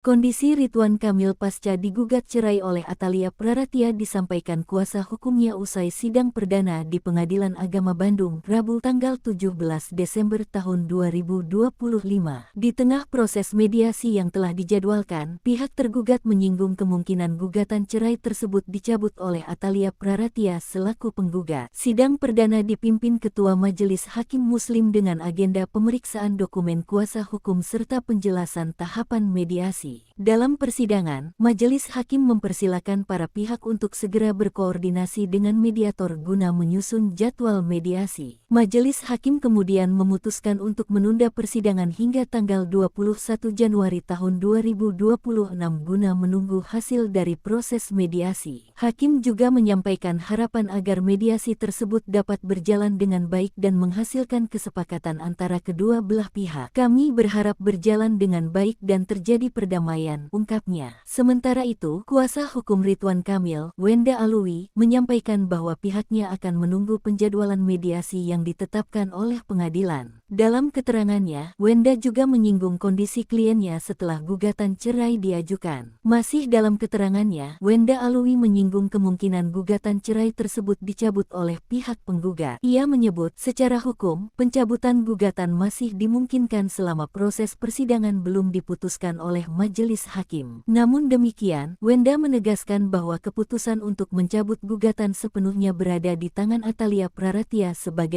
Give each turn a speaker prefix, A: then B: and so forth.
A: Kondisi Ridwan Kamil pasca digugat cerai oleh Atalia Praratia disampaikan kuasa hukumnya usai sidang perdana di Pengadilan Agama Bandung, Rabu tanggal 17 Desember tahun 2025. Di tengah proses mediasi yang telah dijadwalkan, pihak tergugat menyinggung kemungkinan gugatan cerai tersebut dicabut oleh Atalia Praratia selaku penggugat. Sidang perdana dipimpin Ketua Majelis Hakim Muslim dengan agenda pemeriksaan dokumen kuasa hukum serta penjelasan tahapan mediasi. Dalam persidangan, Majelis Hakim mempersilakan para pihak untuk segera berkoordinasi dengan mediator guna menyusun jadwal mediasi. Majelis Hakim kemudian memutuskan untuk menunda persidangan hingga tanggal 21 Januari tahun 2026 guna menunggu hasil dari proses mediasi. Hakim juga menyampaikan harapan agar mediasi tersebut dapat berjalan dengan baik dan menghasilkan kesepakatan antara kedua belah pihak. Kami berharap berjalan dengan baik dan terjadi perdamaian, ungkapnya. Sementara itu, kuasa hukum Ridwan Kamil, Wenda Alwi, menyampaikan bahwa pihaknya akan menunggu penjadwalan mediasi yang ditetapkan oleh pengadilan. Dalam keterangannya, Wenda juga menyinggung kondisi kliennya setelah gugatan cerai diajukan. Masih dalam keterangannya, Wenda Alwi menyinggung kemungkinan gugatan cerai tersebut dicabut oleh pihak penggugat. Ia menyebut, secara hukum, pencabutan gugatan masih dimungkinkan selama proses persidangan belum diputuskan oleh Majelis Hakim. Namun demikian, Wenda menegaskan bahwa keputusan untuk mencabut gugatan sepenuhnya berada di tangan Atalia Praratia sebagai